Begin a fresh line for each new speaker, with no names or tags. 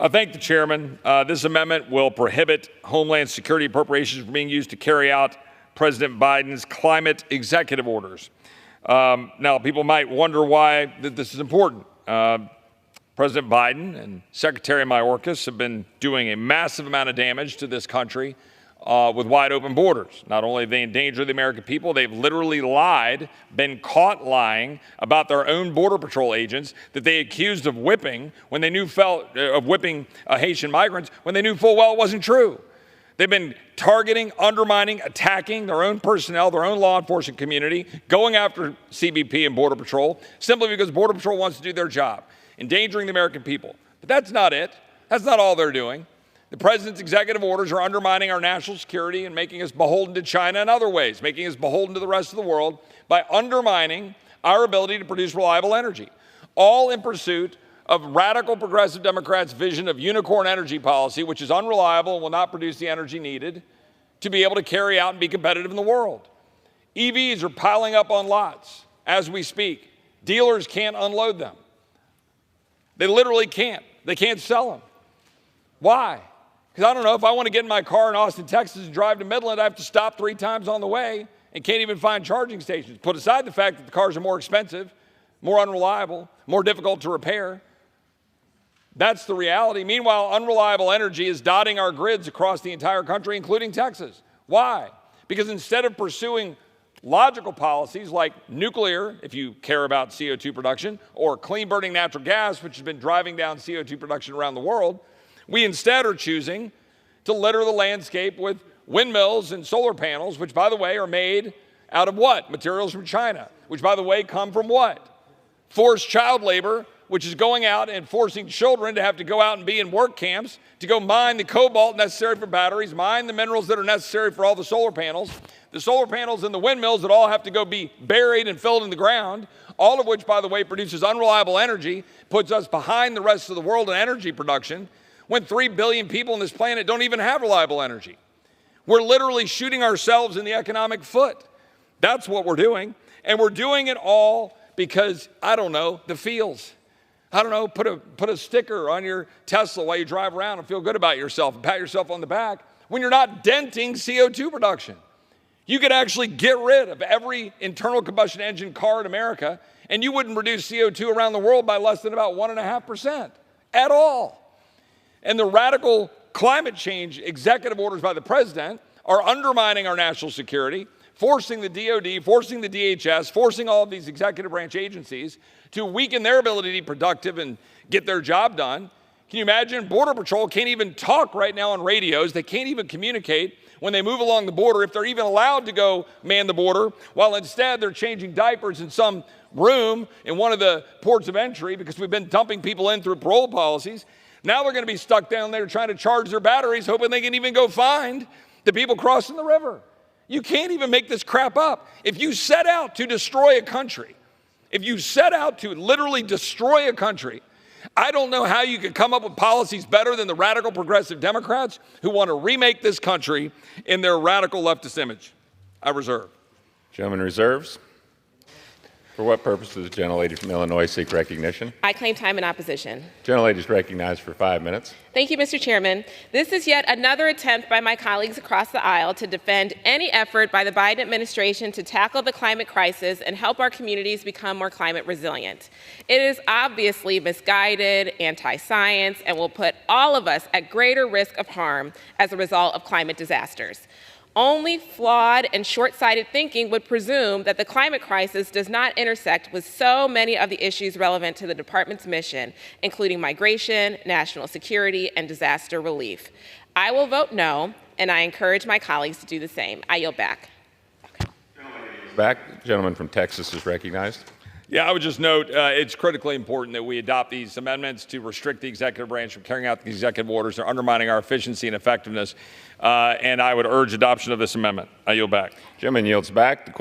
I thank the chairman. This amendment will prohibit Homeland Security appropriations from being used to carry out President Biden's climate executive orders. Now, people might wonder why this is important. President Biden and Secretary Mayorkas have been doing a massive amount of damage to this country with wide open borders. Not only have they endangered the American people, they've literally lied, been caught lying about their own Border Patrol agents that they accused of whipping when they knew Haitian migrants when they knew full well it wasn't true. They've been targeting, undermining, attacking their own personnel, their own law enforcement community, going after CBP and Border Patrol simply because Border Patrol wants to do their job, endangering the American people. But that's not it. That's not all they're doing. The president's executive orders are undermining our national security and making us beholden to China in other ways, making us beholden to the rest of the world by undermining our ability to produce reliable energy, all in pursuit of radical progressive Democrats' vision of unicorn energy policy, which is unreliable and will not produce the energy needed to be able to carry out and be competitive in the world. EVs are piling up on lots as we speak. Dealers can't unload them. They literally can't. They can't sell them. Why? Because I don't know, if I want to get in my car in Austin, Texas and drive to Midland, I have to stop 3 times on the way and can't even find charging stations. Put aside the fact that the cars are more expensive, more unreliable, more difficult to repair. That's the reality. Meanwhile, unreliable energy is dotting our grids across the entire country, including Texas. Why? Because instead of pursuing logical policies like nuclear, if you care about CO2 production, or clean burning natural gas, which has been driving down CO2 production around the world, we instead are choosing to litter the landscape with windmills and solar panels, which, by the way, are made out of what? Materials from China, which, by the way, come from what? Forced child labor, which is going out and forcing children to have to go out and be in work camps to go mine the cobalt necessary for batteries, mine the minerals that are necessary for all the solar panels and the windmills that all have to go be buried and filled in the ground, all of which, by the way, produces unreliable energy, puts us behind the rest of the world in energy production, when 3 billion people on this planet don't even have reliable energy. We're literally shooting ourselves in the economic foot. That's what we're doing. And we're doing it all because, I don't know, the feels. I don't know, put a sticker on your Tesla while you drive around and feel good about yourself and pat yourself on the back when you're not denting CO2 production. You could actually get rid of every internal combustion engine car in America and you wouldn't reduce CO2 around the world by less than about 1.5% at all. And the radical climate change executive orders by the president are undermining our national security, forcing the DOD, forcing the DHS, forcing all of these executive branch agencies to weaken their ability to be productive and get their job done. Can you imagine? Border Patrol can't even talk right now on radios. They can't even communicate when they move along the border, if they're even allowed to go man the border, while instead they're changing diapers in some room in one of the ports of entry because we've been dumping people in through parole policies. Now they're going to be stuck down there trying to charge their batteries, hoping they can even go find the people crossing the river. You can't even make this crap up. If you set out to destroy a country, if you set out to literally destroy a country, I don't know how you could come up with policies better than the radical progressive Democrats who want to remake this country in their radical leftist image. I reserve.
Gentleman reserves. For what purpose does the gentlelady from Illinois seek recognition?
I claim time in opposition.
Gentlelady is recognized for 5 minutes.
Thank you, Mr. Chairman. This is yet another attempt by my colleagues across the aisle to defend any effort by the Biden administration to tackle the climate crisis and help our communities become more climate resilient. It is obviously misguided, anti-science, and will put all of us at greater risk of harm as a result of climate disasters. Only flawed and short-sighted thinking would presume that the climate crisis does not intersect with so many of the issues relevant to the department's mission, including migration, national security, and disaster relief. I will vote no, and I encourage my colleagues to do the same. I yield back.
Back. Gentleman from Texas is recognized.
Yeah, I would just note it's critically important that we adopt these amendments to restrict the executive branch from carrying out the executive orders. They're undermining our efficiency and effectiveness, and I would urge adoption of this amendment. I yield back.
Gentleman yields back.